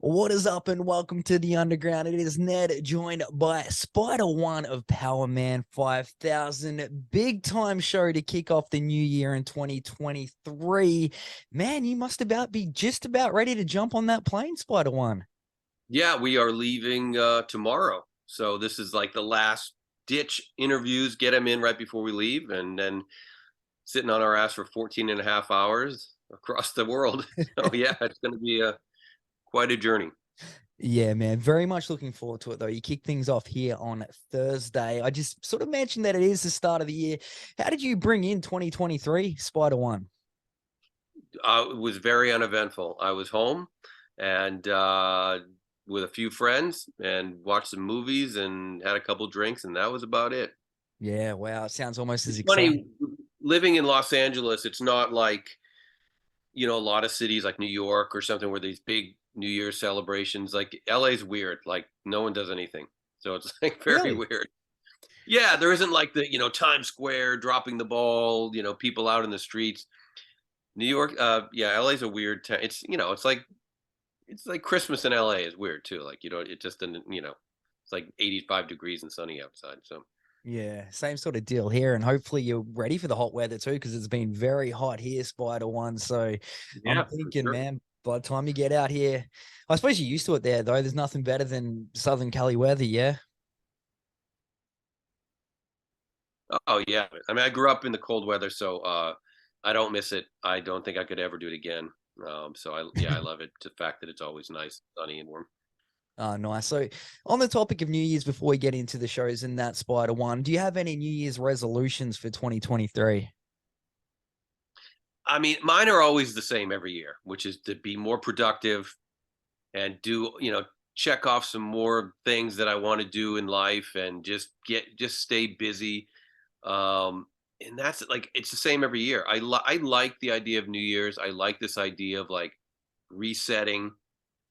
What is up and welcome to the Underground. It is Ned joined by Spider One of Powerman 5000. Big time show to kick off the new year in 2023. Man, you must be just about ready to jump on that plane, Spider One. Yeah, we are leaving tomorrow. So this is like the last ditch interviews, get them in right before we leave, and then sitting on our ass for 14 and a half hours across the world. So yeah, it's going to be quite a journey. Yeah, man. Very much looking forward to it, though. You kick things off here on Thursday. I just sort of mentioned that it is the start of the year. How did you bring in 2023, Spider One? It was very uneventful. I was home and with a few friends and watched some movies and had a couple drinks, and that was about it. Yeah, wow. It sounds almost as It's exciting. funny living in Los Angeles. It's not like a lot of cities like New York or something where these big New Year's celebrations. Like LA's weird. Like no one does anything. So it's like very Really? weird. Yeah, there isn't like the, Times Square dropping the ball, people out in the streets. New York, yeah, LA's a weird town. It's like Christmas in LA is weird too. Like, it just didn't, it's like 85 degrees and sunny outside. So Yeah, same sort of deal here. And hopefully you're ready for the hot weather too, because it's been very hot here, Spider One. So I'm yeah, for thinking, sure. man, by the time you get out here, I suppose you're used to it there, though. There's nothing better than Southern Cali weather, yeah? Oh yeah. I mean, I grew up in the cold weather, so I don't miss it. I don't think I could ever do it again. So I love it. The fact that it's always nice, sunny, and warm. Oh, nice. So on the topic of New Year's, before we get into the shows and that, Spider One, do you have any New Year's resolutions for 2023? I mean, mine are always the same every year, which is to be more productive and do, check off some more things that I want to do in life and just stay busy. Um, and that's like it's the same every year. I like the idea of New Year's. I like this idea of like resetting,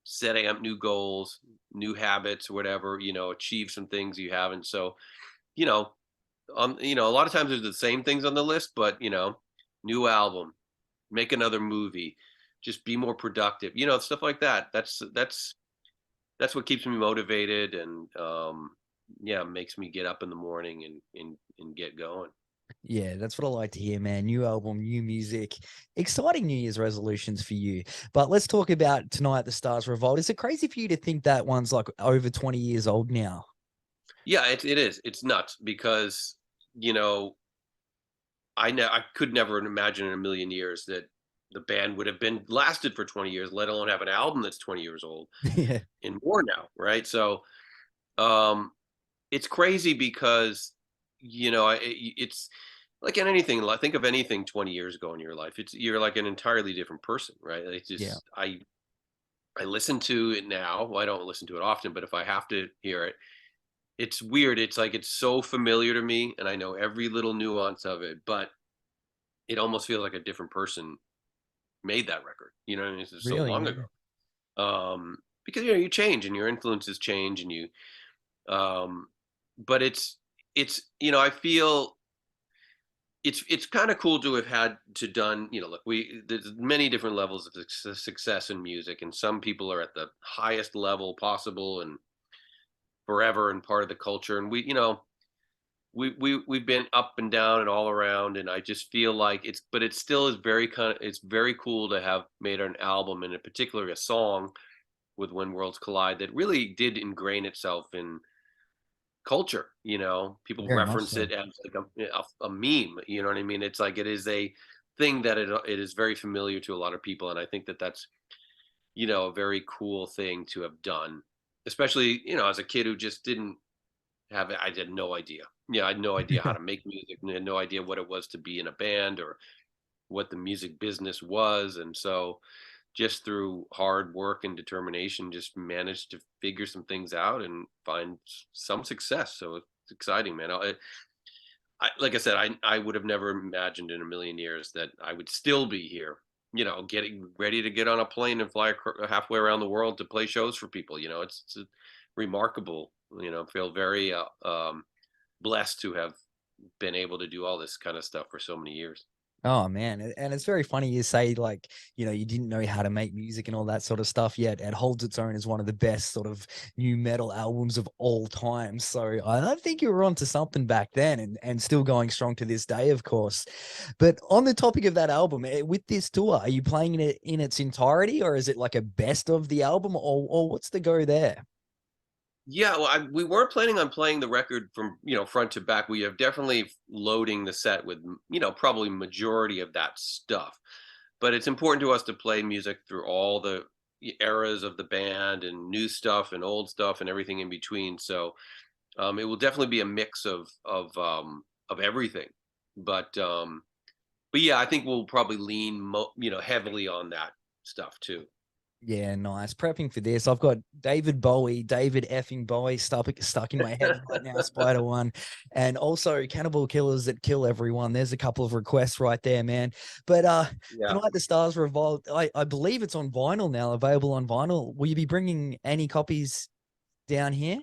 setting up new goals, new habits, whatever, achieve some things you haven't. So, you know, a lot of times there's the same things on the list, but new album, make another movie, just be more productive, stuff like that. That's what keeps me motivated and yeah, makes me get up in the morning and get going. Yeah, that's what I like to hear, man. New album, new music, exciting New Year's resolutions for you. But let's talk about tonight, the Stars Revolt. Is it crazy for you to think that one's like over 20 years old now? Yeah, it is. It's nuts because you know I could never imagine in a million years that the band would have been lasted for 20 years, let alone have an album that's 20 years old Yeah, and more now, right? So um, it's crazy because it's like in anything. Like, think of anything 20 years ago in your life. You're like an entirely different person, right? It's yeah, just I listen to it now. Well, I don't listen to it often, but if I have to hear it, it's weird. It's like it's so familiar to me, and I know every little nuance of it, but it almost feels like a different person made that record. You know, what I mean? It's just so really, long yeah. ago. Because you change and your influences change, and um, but I feel it's kind of cool to have had to done. Look, there's many different levels of success in music, and some people are at the highest level possible and forever and part of the culture, and we've been up and down and all around, and I just feel like but it still is it's very cool to have made an album and in particular a song with When Worlds Collide that really did ingrain itself in culture. People Very much reference so. it as like a meme. You know what I mean? It's like it is a thing that it is very familiar to a lot of people, and I think that that's a very cool thing to have done, especially as a kid who just didn't I had no idea. Yeah, I had no idea how to make music. And I had no idea what it was to be in a band or what the music business was. And so just through hard work and determination, just managed to figure some things out and find some success. So it's exciting, man. Like I said, I would have never imagined in a million years that I would still be here, getting ready to get on a plane and fly halfway around the world to play shows for people. It's remarkable. Feel very blessed to have been able to do all this kind of stuff for so many years. Oh man, and it's very funny you say like, you didn't know how to make music and all that sort of stuff, yet it holds its own as one of the best sort of new metal albums of all time. So I think you were onto something back then, and still going strong to this day, of course. But on the topic of that album, with this tour, are you playing it in its entirety, or is it like a best of the album, or what's the go there? Yeah, well, we weren't planning on playing the record from, front to back. We have definitely loading the set with, probably majority of that stuff. But it's important to us to play music through all the eras of the band and new stuff and old stuff and everything in between. So it will definitely be a mix of everything. But but yeah, I think we'll probably lean heavily on that stuff too. Yeah, nice. Prepping for this, I've got David Bowie, David effing Bowie stuck in my head right now, Spider One, and also Cannibal Killers That Kill Everyone. There's a couple of requests right there, man. But Yeah. tonight the Stars Revolt, I believe it's on vinyl now, available on vinyl. Will you be bringing any copies down here?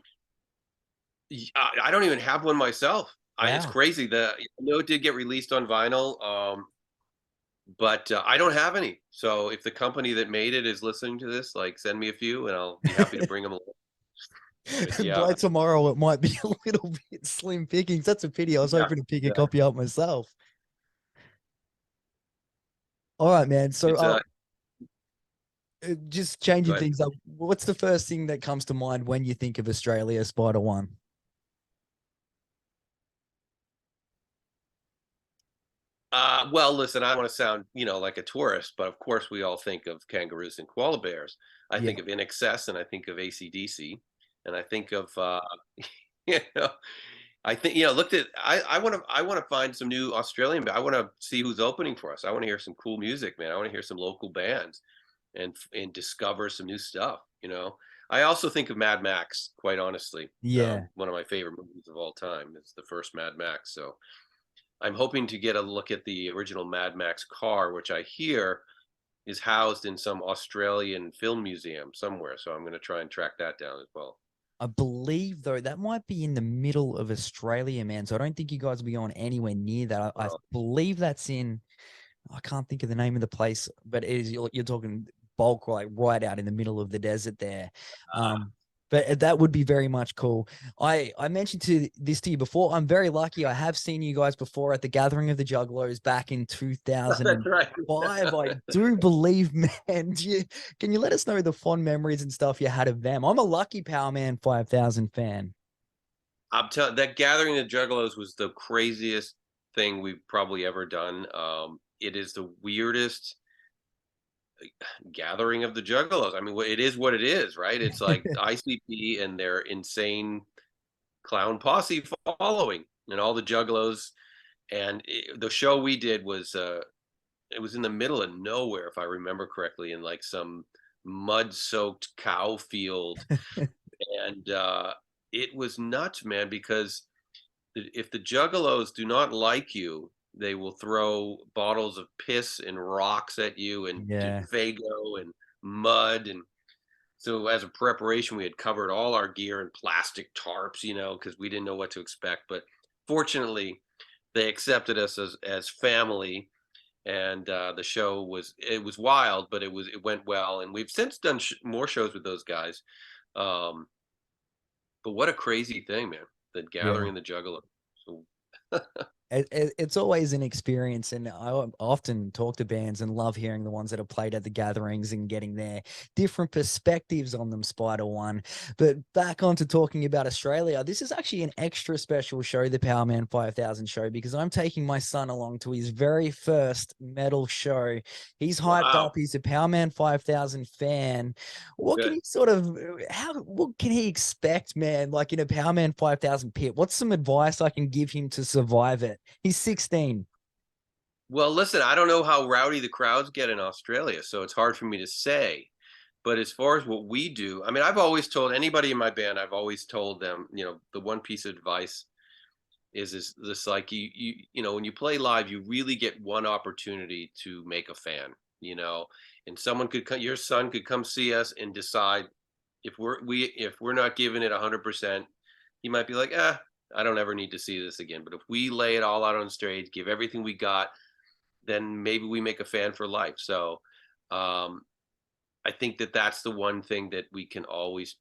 I don't even have one myself. It's Wow. crazy that I know it did get released on vinyl, but I don't have any. So if the company that made it is listening to this, like send me a few, and I'll be happy to bring them along. But yeah, By tomorrow, it might be a little bit slim pickings. That's a pity. I was yeah, hoping to pick a yeah. copy up myself. All right, man. So It's just go changing ahead. things up. What's the first thing that comes to mind when you think of Australia, Spider One? Well, listen, I don't want to sound, like a tourist, but of course we all think of kangaroos and koala bears. I Yeah, think of In Excess, and I think of AC/DC, and I think of, you know, I think, looked at, I want to find some new Australian, I want to see who's opening for us. I want to hear some cool music, man. I want to hear some local bands and discover some new stuff, I also think of Mad Max, quite honestly. yeah. One of my favorite movies of all time is the first Mad Max. So I'm hoping to get a look at the original Mad Max car, which I hear is housed in some Australian film museum somewhere. So I'm going to try and track that down as well. I believe though that might be in the middle of Australia, man. So I don't think you guys will be going anywhere near that. I Well, believe that's in. I can't think of the name of the place, but it is you're talking bulk like right out in the middle of the desert there. Um, but that would be very much cool. I mentioned this to you before. I'm very lucky. I have seen you guys before at the Gathering of the Juggalos back in that's right. 2005. I do believe, man. Can you let us know the fond memories and stuff you had of them? I'm a lucky Power Man 5000 fan. I'm telling that Gathering the Juggalos was the craziest thing we've probably ever done. It is the weirdest gathering of the Juggalos. I mean, it is what it is, right? It's like ICP and their insane clown posse following, and all the Juggalos. And the show we did was it was in the middle of nowhere, if I remember correctly, in like some mud-soaked cow field, and it was nuts, man. Because if the Juggalos do not like you, they will throw bottles of piss and rocks at you, and Yeah. Fago and mud. And so, as a preparation, we had covered all our gear in plastic tarps, because we didn't know what to expect. But fortunately, they accepted us as family, and the show was wild, but it went well, and we've since done more shows with those guys. Um, but what a crazy thing, man! The Yeah. Gathering of the Juggalo. So It's always an experience, and I often talk to bands and love hearing the ones that have played at the gatherings and getting their different perspectives on them, Spider One. But back on to talking about Australia, this is actually an extra special show, the Power Man 5000 show, because I'm taking my son along to his very first metal show. He's hyped up. wow, He's a Power Man 5000 fan. What can good. he sort of what can he expect, man? Like in a Power Man 5000 pit, what's some advice I can give him to survive it? He's 16. Well, listen, I don't know how rowdy the crowds get in Australia, so it's hard for me to say. But as far as what we do, I mean, I've always told anybody in my band, I've always told them, the one piece of advice is this, like, when you play live, you really get one opportunity to make a fan, and someone could come, your son could come see us and decide if we're not giving it 100%, he might be like, I don't ever need to see this again. But if we lay it all out on stage, give everything we got, then maybe we make a fan for life. So um, I think that that's the one thing that we always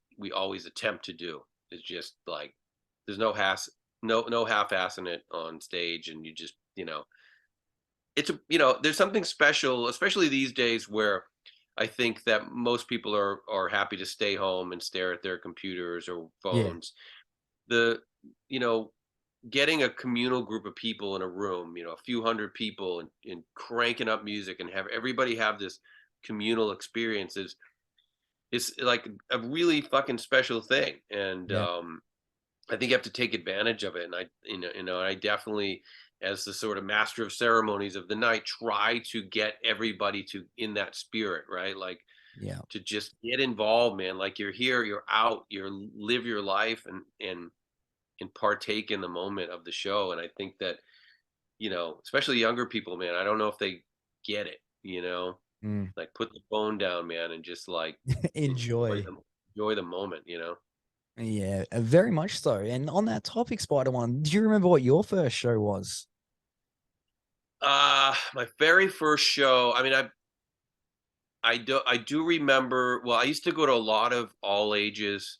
attempt to do is just like there's no half-assing it on stage, and you just it's a there's something special, especially these days where I think that most people are happy to stay home and stare at their computers or Yeah. phones. The you know Getting a communal group of people in a room, a few hundred people, and cranking up music and have everybody have this communal experience is like a really fucking special thing. And Yeah. I think you have to take advantage of it. And I definitely, as the sort of master of ceremonies of the night, try to get everybody to in that spirit, right? Like Yeah. to just get involved, man. Like you're here, you're out, live your life and partake in the moment of the show. And I think that, especially younger people, man, I don't know if they get it, Mm. like put the phone down, man, and just like enjoy Enjoy. them, enjoy the moment. Yeah, very much so. And on that topic, Spider One, do you remember what your first show was? My very first show, I mean, I do remember, well, I used to go to a lot of all ages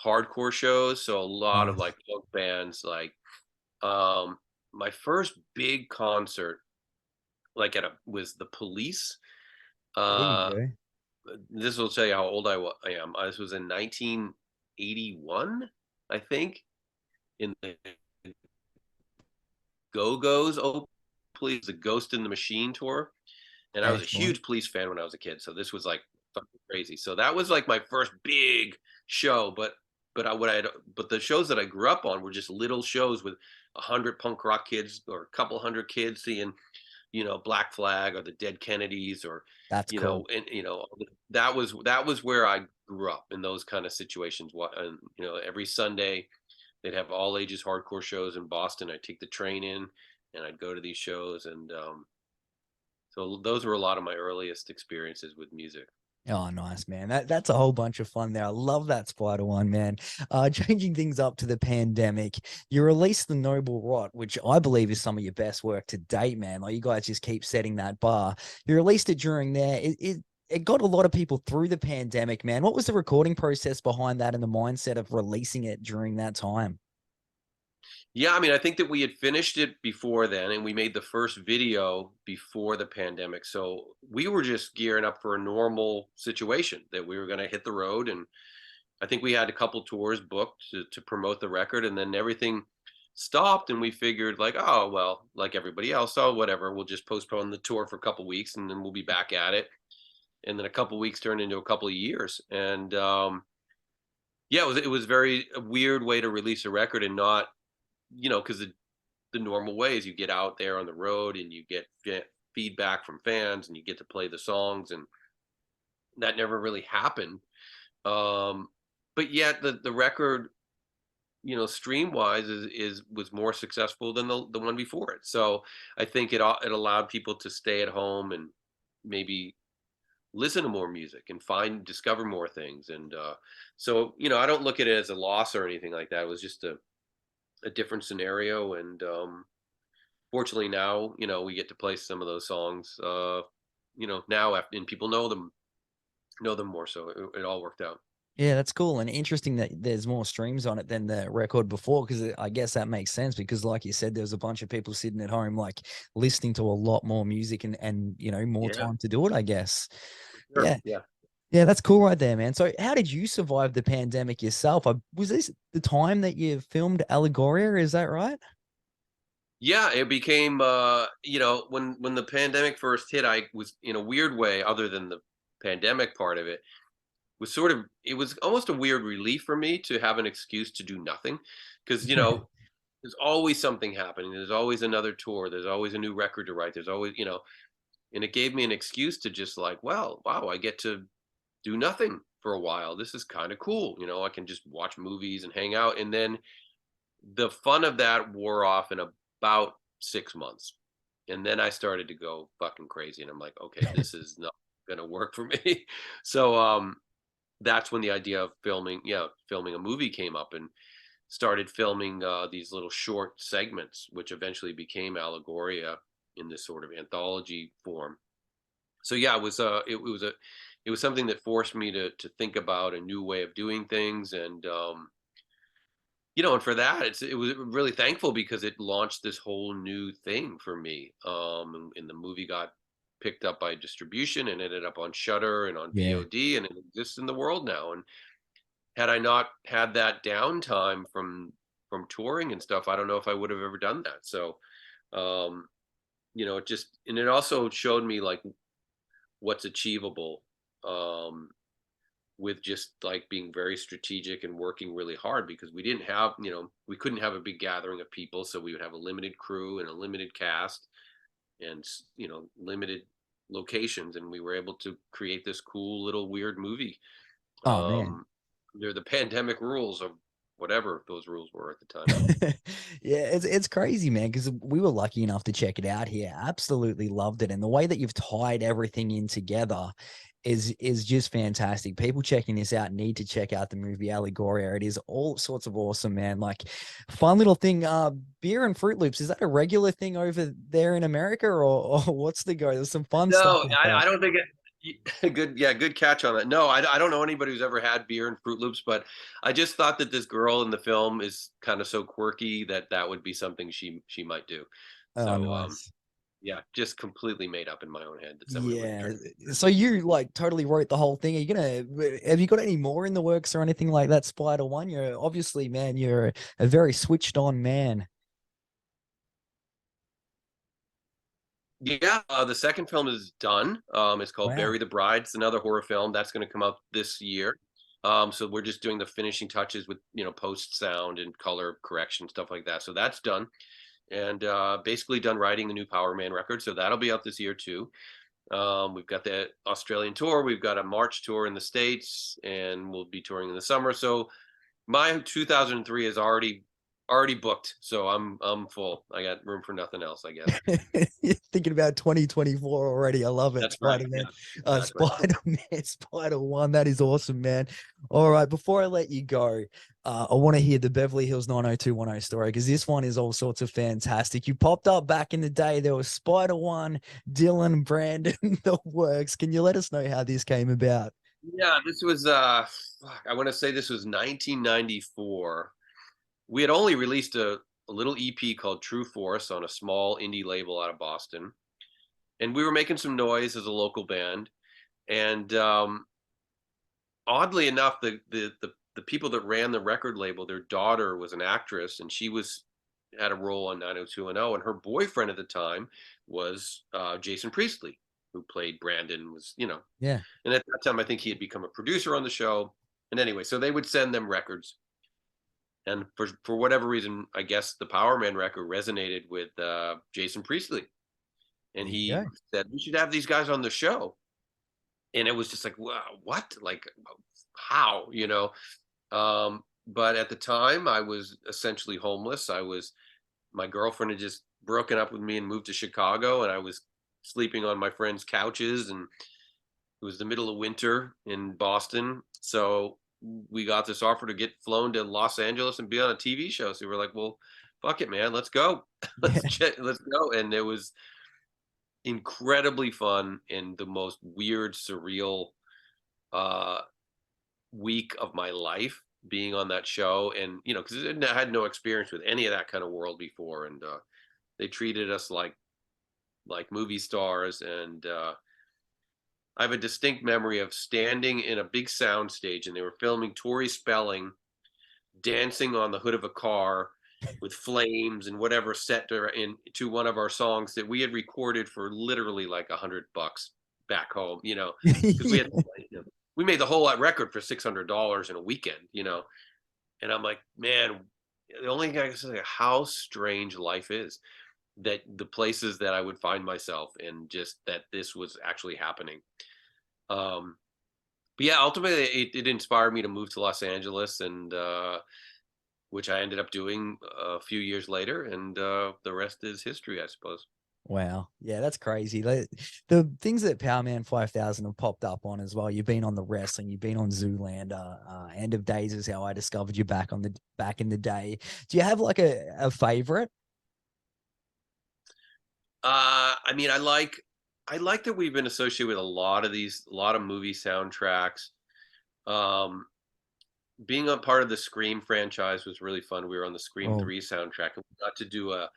hardcore shows, so a lot of Nice. like punk bands, like um my first big concert like at a was the Police. There you Uh go. this will tell you how old I am. This was in 1981, I think, in the Go-Go's Police, the Ghost in the Machine tour. And I was a Excellent. huge Police fan when I was a kid, so this was like fucking crazy. So that was like my first big show. But the shows that I grew up on were just little shows with 100 punk rock kids or a couple hundred kids seeing, Black Flag or the Dead Kennedys or, That's cool. that was where I grew up in those kind of situations. And every Sunday they'd have all ages hardcore shows in Boston. I'd take the train in and I'd go to these shows, and so those were a lot of my earliest experiences with music. Oh, nice, man. That's a whole bunch of fun there. I love that Spider One, man. Changing things up to the pandemic, you released The Noble Rot, which I believe is some of your best work to date, man. Like you guys just keep setting that bar. You released it during there. It got a lot of people through the pandemic, man. What was the recording process behind that and the mindset of releasing it during that time? Yeah, I mean, I think that we had finished it before then, and we made the first video before the pandemic. So we were just gearing up for a normal situation that we were going to hit the road. And I think we had a couple tours booked to promote the record, and then everything stopped. And we figured, like, oh, well, like everybody else, oh, whatever, we'll just postpone the tour for a couple weeks and then we'll be back at it. And then a couple weeks turned into a couple of years. And yeah, it was very a weird way to release a record and not, because the normal way is you get out there on the road and you get feedback from fans and you get to play the songs, and that never really happened. Um, but yet the record, stream wise is was more successful than the one before it. So I think it allowed people to stay at home and maybe listen to more music and discover more things. And so I don't look at it as a loss or anything like that. It was just a different scenario. And fortunately now, we get to play some of those songs, now after, and people know them more. So it all worked out. Yeah, that's cool and interesting that there's more streams on it than the record before because I guess that makes sense because like you said, there's a bunch of people sitting at home like listening to a lot more music and more Yeah, time to do it, I guess. for sure. Yeah. Yeah. Yeah, that's cool right there, man. So how did you survive the pandemic yourself? Was this the time that you filmed Allegoria? Is that right? Yeah, it became when the pandemic first hit, I was in a weird way, other than the pandemic part of it, it was almost a weird relief for me to have an excuse to do nothing. Because there's always something happening. There's always another tour. There's always a new record to write. There's always, and it gave me an excuse to just like, well, wow, I get to do nothing for a while. This is kind of cool. I can just watch movies and hang out. And then the fun of that wore off in about 6 months. And then I started to go fucking crazy. And I'm like, okay, this is not going to work for me. So, that's when the idea of filming a movie came up, and started filming these little short segments, which eventually became Allegoria. in this sort of anthology form. So yeah, it was something that forced me to think about a new way of doing things, and and for that, it was really thankful because it launched this whole new thing for me. And the movie got picked up by distribution and ended up on Shutter and on Yeah. VOD, and it exists in the world now. And had I not had that downtime from touring and stuff, I don't know if I would have ever done that. So, um, it just, and it also showed me like what's achievable. With just like being very strategic and working really hard, because we didn't have, we couldn't have a big gathering of people, so we would have a limited crew and a limited cast, and limited locations, and we were able to create this cool little weird movie Oh man. um under the pandemic rules, of whatever those rules were at the time. Yeah, it's crazy, man, because we were lucky enough to check it out here. Absolutely loved it. And the way that you've tied everything in together is just fantastic. People checking this out need to check out the movie Allegoria. It is all sorts of awesome, man. Like, fun little thing, beer and Fruit Loops, is that a regular thing over there in America, or what's the go? There's some fun stuff No, like I that. don't think it. Good, yeah, good catch on that. No, I don't know anybody who's ever had beer and Fruit Loops, but I just thought that this girl in the film is kind of so quirky that that would be something she might do. Oh, So, nice. yeah, just completely made up in my own head that somebody would Yeah. drink. So you like totally wrote the whole thing. Are you gonna have you got any more in the works or anything like that, Spider One? You're obviously, man, you're a very switched on man. Yeah, the second film is done. It's called Wow. Bury the Bride. It's another horror film that's going to come out this year. So we're just doing the finishing touches with post sound and color correction, stuff like that. So that's done, and basically done writing the new Power Man record. So that'll be out this year too. We've got the Australian tour. We've got a March tour in the States, and we'll be touring in the summer. So my 2003 is already booked. So I'm full. I got room for nothing else, I guess. You're thinking about 2024 already. I love it, That's right. Spider Man. Yeah, exactly. Spider Man, Spider One. That is awesome, man. All right, before I let you go, I want to hear the Beverly Hills 90210 story, because this one is all sorts of fantastic. You popped up back in the day. There was Spider One, Dylan, Brandon, the works. Can you let us know how this came about? Yeah, this was I want to say this was 1994. We had only released a little EP called True Force on a small indie label out of Boston, and we were making some noise as a local band. And oddly enough, the people that ran the record label, their daughter was an actress, and she was had a role on 90210, and her boyfriend at the time was Jason Priestley, who played Brandon. Was Yeah. and at that time, I think he had become a producer on the show. And anyway, so they would send them records, and for whatever reason, I guess the Power Man record resonated with Jason Priestley, and There you he go. said we should have these guys on the show. And it was just like, wow, what? Like, how? But at the time, I was essentially homeless. My girlfriend had just broken up with me and moved to Chicago, and I was sleeping on my friends' couches, and it was the middle of winter in Boston. So we got this offer to get flown to Los Angeles and be on a TV show. So we were like, well, fuck it, man, let's go. Yeah. Let's go. And it was incredibly fun and the most weird, surreal uh, week of my life being on that show. And, because I had no experience with any of that kind of world before. And they treated us like movie stars. And I have a distinct memory of standing in a big sound stage, and they were filming Tori Spelling dancing on the hood of a car with flames and whatever set to one of our songs that we had recorded for literally like $100 back home, because we had, we made the whole record for $600 in a weekend, and I'm like, man, the only thing I can say is how strange life is, that the places that I would find myself and just that this was actually happening. Um, but yeah, ultimately it inspired me to move to Los Angeles, and which I ended up doing a few years later, and the rest is history, I suppose. Wow. Yeah, that's crazy. The things that Powerman 5000 have popped up on as well. You've been on the wrestling, you've been on Zoolander, End of Days is how I discovered you back in the day. Do you have like a favorite? I mean, I like that we've been associated with a lot of movie soundtracks. Um, Being a part of the Scream franchise was really fun. We were on the Scream Oh, 3 soundtrack, and we got to do an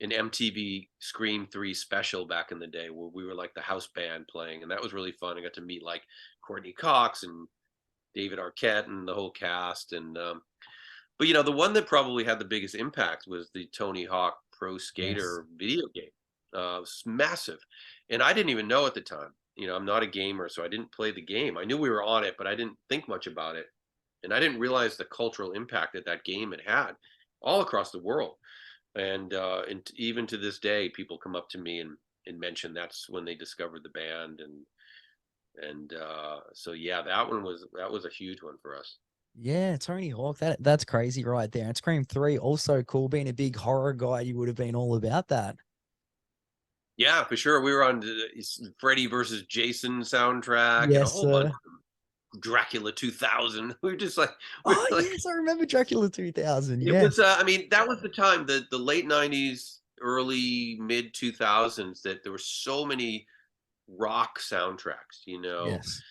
MTV Scream 3 special back in the day where we were like the house band playing, and that was really fun. I got to meet like Courtney Cox and David Arquette and the whole cast. And but the one that probably had the biggest impact was the Tony Hawk Pro yes. Skater video game. It was massive, and I didn't even know at the time. I'm not a gamer, so I didn't play the game. I knew we were on it, but I didn't think much about it, and I didn't realize the cultural impact that that game had all across the world. And even to this day, people come up to me and mention that's when they discovered the band. And so yeah, that was a huge one for us. Yeah, Tony Hawk. That's crazy right there. And Scream 3, also cool. Being a big horror guy, you would have been all about that. Yeah, for sure. We were on the Freddy versus Jason soundtrack and a Yes, whole bunch sir. of Dracula 2000. We were just like, we Oh, were like, yes, I remember Dracula 2000. it Yes. was. I mean, that was the time, the late '90s, early mid 2000s, that there were so many rock soundtracks. Yes.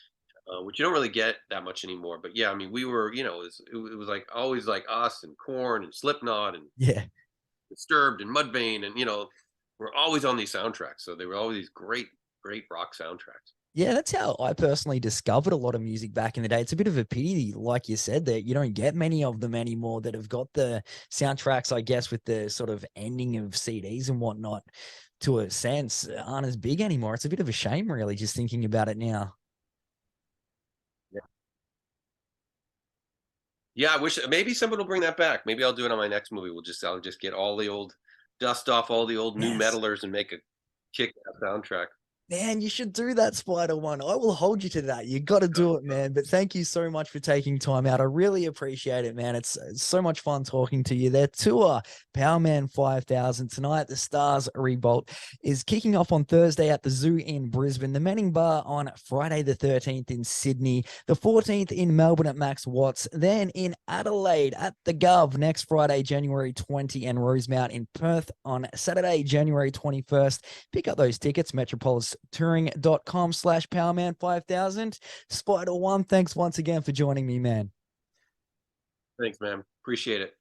Which you don't really get that much anymore. But yeah, I mean, we were, it was like always like us and Corn and Slipknot and Yeah. Disturbed and Mudvayne, and we're always on these soundtracks. So they were always these great, great rock soundtracks. Yeah, that's how I personally discovered a lot of music back in the day. It's a bit of a pity, like you said, that you don't get many of them anymore that have got the soundtracks, I guess, with the sort of ending of CDs and whatnot, to a sense, aren't as big anymore. It's a bit of a shame, really, just thinking about it now. Yeah. Yeah, I wish maybe someone will bring that back. Maybe I'll do it on my next movie. I'll just get all the old dust off all the old new Yes. metalers and make a kick ass soundtrack. Man, you should do that Spider one. I will hold you to that. You got to do it, man. But thank you so much for taking time out. I really appreciate it, man. It's so much fun talking to you. Their tour, Powerman 5000 tonight, the Stars Revolt, is kicking off on Thursday at the Zoo in Brisbane, the Manning Bar on Friday the 13th in Sydney, the 14th in Melbourne at Max Watts, then in Adelaide at the Gov next Friday, January 20, and Rosemount in Perth on Saturday, January 21st. Pick up those tickets, metropolistouring.com/Powerman5000. Spider One, thanks once again for joining me, man. Thanks, man. Appreciate it.